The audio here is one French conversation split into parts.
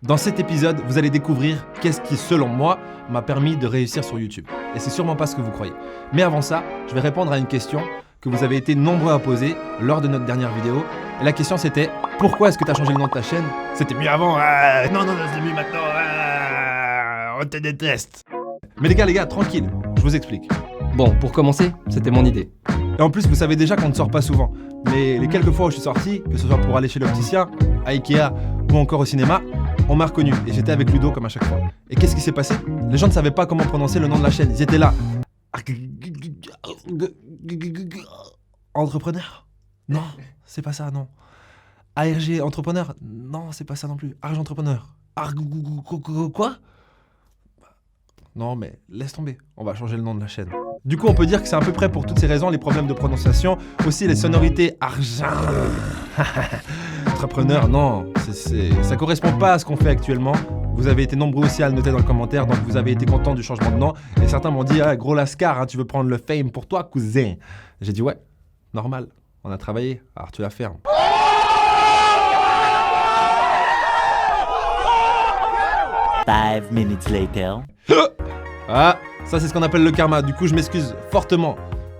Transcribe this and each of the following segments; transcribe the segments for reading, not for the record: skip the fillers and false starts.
Dans cet épisode, vous allez découvrir qu'est-ce qui, selon moi, m'a permis de réussir sur YouTube. Et c'est sûrement pas ce que vous croyez. Mais avant ça, je vais répondre à une question que vous avez été nombreux à poser lors de notre dernière vidéo. Et la question c'était, pourquoi est-ce que tu as changé le nom de ta chaîne? C'était mieux avant, non, c'est mieux maintenant, on te déteste. Mais les gars, tranquille, je vous explique. Bon, pour commencer, c'était mon idée. Et en plus, vous savez déjà qu'on ne sort pas souvent. Mais les quelques fois où je suis sorti, que ce soit pour aller chez l'opticien, à Ikea ou encore au cinéma, on m'a reconnu et j'étais avec Ludo comme à chaque fois. Et qu'est-ce qui s'est passé? Les gens ne savaient pas comment prononcer le nom de la chaîne. Ils étaient là. Entrepreneur? Non, c'est pas ça, non. ARG entrepreneur? Non, c'est pas ça non plus. Argent entrepreneur? Quoi? Non, mais laisse tomber. On va changer le nom de la chaîne. Du coup, on peut dire que c'est à peu près pour toutes ces raisons, les problèmes de prononciation, aussi les sonorités argent. Entrepreneur, non, ça correspond pas à ce qu'on fait actuellement. Vous avez été nombreux aussi à le noter dans le commentaire, donc vous avez été contents du changement de nom. Et certains m'ont dit, ah, gros lascar, hein, tu veux prendre le fame pour toi, cousin? J'ai dit, ouais, normal, on a travaillé, alors tu la fermes. Five minutes later. Ah, ça c'est ce qu'on appelle le karma. Du coup, je m'excuse fortement,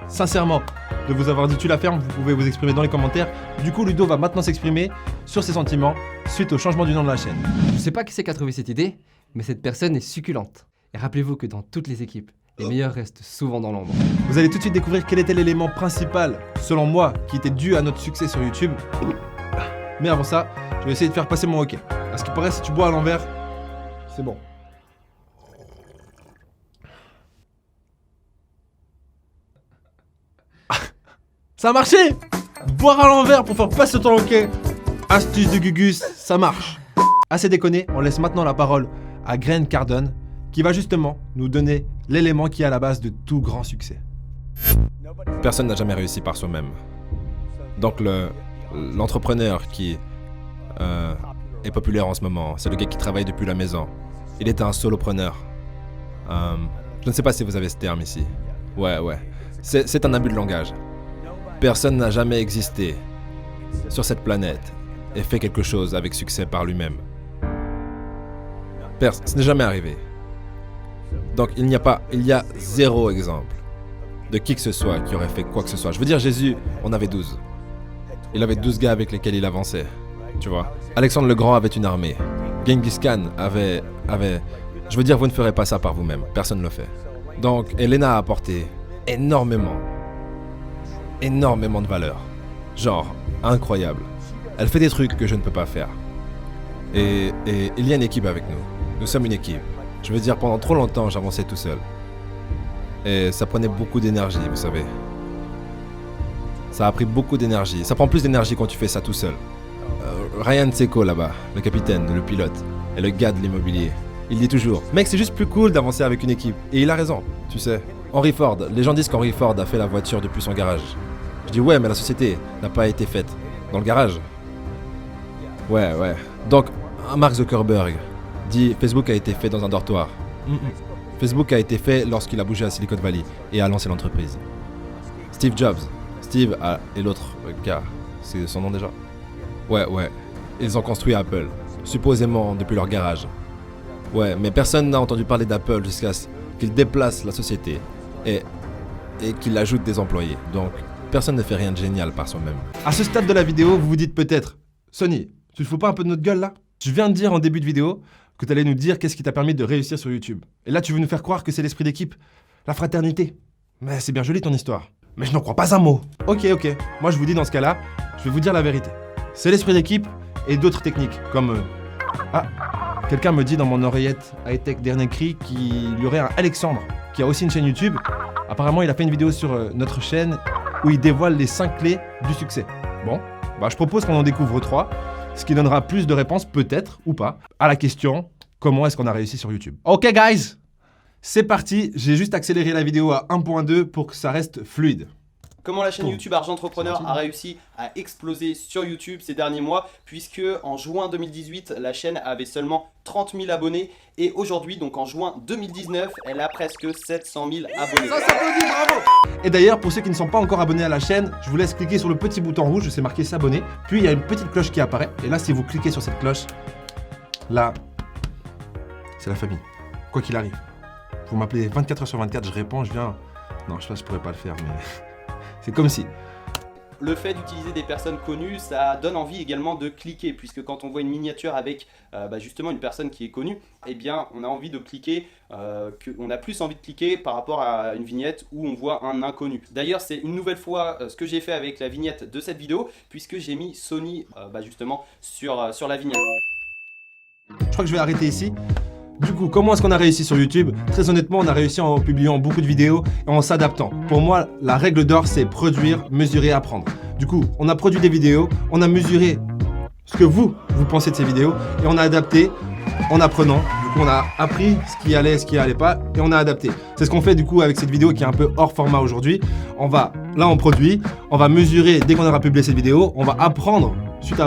sincèrement, de vous avoir dit tu la fermes. Vous pouvez vous exprimer dans les commentaires. Du coup, Ludo va maintenant s'exprimer sur ses sentiments suite au changement du nom de la chaîne. Je sais pas qui c'est qui a trouvé cette idée, mais cette personne est succulente. Et rappelez-vous que dans toutes les équipes, les meilleurs restent souvent dans l'ombre. Vous allez tout de suite découvrir quel était l'élément principal, selon moi, qui était dû à notre succès sur YouTube. Mais avant ça, je vais essayer de faire passer mon hockey. À ce qui paraît, si tu bois à l'envers, c'est bon. Ça a marché! Boire à l'envers pour faire passer ton hockey. Astuce de Gugus, ça marche. Assez déconné, on laisse maintenant la parole à Grant Cardone, qui va justement nous donner l'élément qui est à la base de tout grand succès. Personne n'a jamais réussi par soi-même. Donc l'entrepreneur qui est populaire en ce moment, c'est le gars qui travaille depuis la maison. Il était un solopreneur. Je ne sais pas si vous avez ce terme ici. Ouais. C'est un abus de langage. Personne n'a jamais existé sur cette planète et fait quelque chose avec succès par lui-même. Ce n'est jamais arrivé. Donc il y a zéro exemple de qui que ce soit qui aurait fait quoi que ce soit. Je veux dire, Jésus, on avait 12. Il avait 12 gars avec lesquels il avançait, tu vois. Alexandre le Grand avait une armée. Genghis Khan avait... Je veux dire, vous ne ferez pas ça par vous-même. Personne ne le fait. Donc Elena a apporté énormément de valeur. Genre, incroyable. Elle fait des trucs que je ne peux pas faire. Et il y a une équipe avec nous. Nous sommes une équipe. Je veux dire, pendant trop longtemps, j'avançais tout seul. Et ça prenait beaucoup d'énergie, vous savez. Ça a pris beaucoup d'énergie. Ça prend plus d'énergie quand tu fais ça tout seul. Ryan Seco, là-bas, le capitaine, le pilote, et le gars de l'immobilier, il dit toujours, mec, c'est juste plus cool d'avancer avec une équipe. Et il a raison, tu sais. Henry Ford, les gens disent qu'Henry Ford a fait la voiture depuis son garage. Je dis ouais, mais la société n'a pas été faite dans le garage. Ouais. Donc, Mark Zuckerberg dit Facebook a été fait dans un dortoir. Facebook a été fait lorsqu'il a bougé à Silicon Valley et a lancé l'entreprise. Steve Jobs, et l'autre gars, c'est son nom déjà? Ouais. Ils ont construit Apple, supposément depuis leur garage. Ouais, mais personne n'a entendu parler d'Apple jusqu'à ce qu'il déplace la société et qu'il ajoute des employés. Donc, personne ne fait rien de génial par soi-même. À ce stade de la vidéo, vous vous dites peut-être, Sonny, tu te fous pas un peu de notre gueule là? Je viens de dire en début de vidéo que tu allais nous dire qu'est-ce qui t'a permis de réussir sur YouTube. Et là, tu veux nous faire croire que c'est l'esprit d'équipe, la fraternité. Mais c'est bien joli ton histoire. Mais je n'en crois pas un mot. Ok. Moi, je vous dis dans ce cas-là, je vais vous dire la vérité. C'est l'esprit d'équipe et d'autres techniques, comme... quelqu'un me dit dans mon oreillette high-tech dernier cri qu'il y aurait un Alexandre qui a aussi une chaîne YouTube. Apparemment, il a fait une vidéo sur notre chaîne où il dévoile les 5 clés du succès. Bon, je propose qu'on en découvre 3, ce qui donnera plus de réponses, peut-être, ou pas, à la question « Comment est-ce qu'on a réussi sur YouTube ?» Ok, guys, c'est parti. J'ai juste accéléré la vidéo à 1.2 pour que ça reste fluide. Comment la chaîne YouTube Argent Entrepreneur a réussi à exploser sur YouTube ces derniers mois, puisque en juin 2018, la chaîne avait seulement 30 000 abonnés et aujourd'hui, donc en juin 2019, elle a presque 700 000 abonnés. Ça s'applaudit, bravo! Et d'ailleurs, pour ceux qui ne sont pas encore abonnés à la chaîne, je vous laisse cliquer sur le petit bouton rouge, c'est marqué s'abonner, puis il y a une petite cloche qui apparaît, et là, si vous cliquez sur cette cloche, là, c'est la famille. Quoi qu'il arrive. Vous m'appelez 24 heures sur 24, je réponds, je viens. Non, je sais pas, je pourrais pas le faire, mais c'est comme si. Le fait d'utiliser des personnes connues, ça donne envie également de cliquer, puisque quand on voit une miniature avec justement une personne qui est connue, eh bien on a envie de cliquer, on a plus envie de cliquer par rapport à une vignette où on voit un inconnu. D'ailleurs c'est une nouvelle fois ce que j'ai fait avec la vignette de cette vidéo, puisque j'ai mis Sony justement sur la vignette. Je crois que je vais arrêter ici. Du coup, comment est-ce qu'on a réussi sur YouTube? Très honnêtement, on a réussi en publiant beaucoup de vidéos et en s'adaptant. Pour moi, la règle d'or, c'est produire, mesurer, apprendre. Du coup, on a produit des vidéos, on a mesuré ce que vous pensez de ces vidéos et on a adapté en apprenant. Du coup, on a appris ce qui allait pas et on a adapté. C'est ce qu'on fait du coup avec cette vidéo qui est un peu hors format aujourd'hui. On produit, on va mesurer dès qu'on aura publié cette vidéo, on va apprendre suite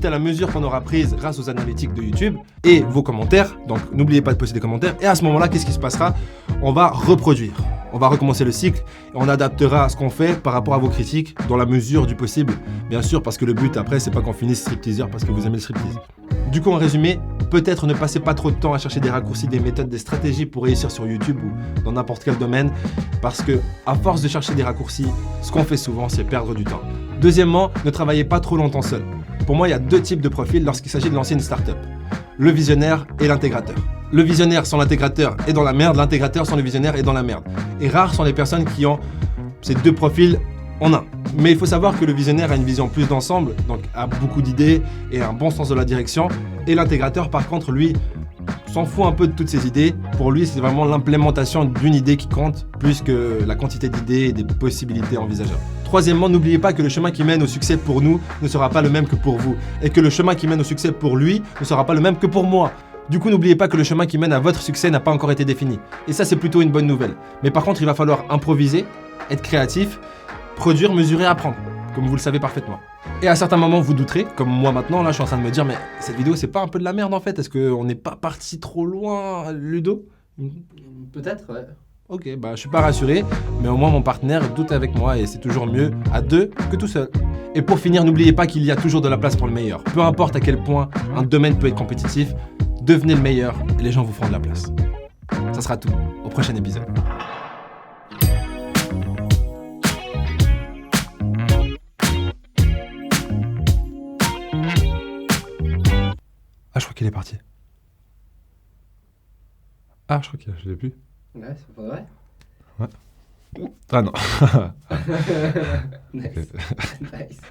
à la mesure qu'on aura prise grâce aux analytiques de YouTube et vos commentaires. Donc n'oubliez pas de poster des commentaires. Et à ce moment-là, qu'est-ce qui se passera? On va reproduire. On va recommencer le cycle et on adaptera ce qu'on fait par rapport à vos critiques dans la mesure du possible. Bien sûr, parce que le but après, c'est pas qu'on finisse stripteaseur parce que vous aimez le striptease. Du coup, en résumé, peut-être ne passez pas trop de temps à chercher des raccourcis, des méthodes, des stratégies pour réussir sur YouTube ou dans n'importe quel domaine, parce que à force de chercher des raccourcis, ce qu'on fait souvent, c'est perdre du temps. Deuxièmement, ne travaillez pas trop longtemps seul. Pour moi, il y a deux types de profils lorsqu'il s'agit de lancer une startup. Le visionnaire et l'intégrateur. Le visionnaire sans l'intégrateur est dans la merde, l'intégrateur sans le visionnaire est dans la merde. Et rares sont les personnes qui ont ces deux profils en un. Mais il faut savoir que le visionnaire a une vision plus d'ensemble, donc a beaucoup d'idées et un bon sens de la direction. Et l'intégrateur, par contre, lui, s'en fout un peu de toutes ces idées. Pour lui, c'est vraiment l'implémentation d'une idée qui compte, plus que la quantité d'idées et des possibilités envisageables. Troisièmement, n'oubliez pas que le chemin qui mène au succès pour nous ne sera pas le même que pour vous. Et que le chemin qui mène au succès pour lui ne sera pas le même que pour moi. Du coup, n'oubliez pas que le chemin qui mène à votre succès n'a pas encore été défini. Et ça, c'est plutôt une bonne nouvelle. Mais par contre, il va falloir improviser, être créatif, produire, mesurer, apprendre, comme vous le savez parfaitement. Et à certains moments, vous douterez, comme moi maintenant, là, je suis en train de me dire, mais cette vidéo, c'est pas un peu de la merde en fait? Est-ce qu'on n'est pas parti trop loin, Ludo? Peut-être, ouais. Ok, je suis pas rassuré, mais au moins mon partenaire doute avec moi et c'est toujours mieux à deux que tout seul. Et pour finir, n'oubliez pas qu'il y a toujours de la place pour le meilleur. Peu importe à quel point un domaine peut être compétitif, devenez le meilleur et les gens vous feront de la place. Ça sera tout. Au prochain épisode. Ah, je crois qu'il est parti. Ah, je crois que je l'ai plus. Ouais, c'est pas vrai. Ouais. Ah non. Nice. Nice.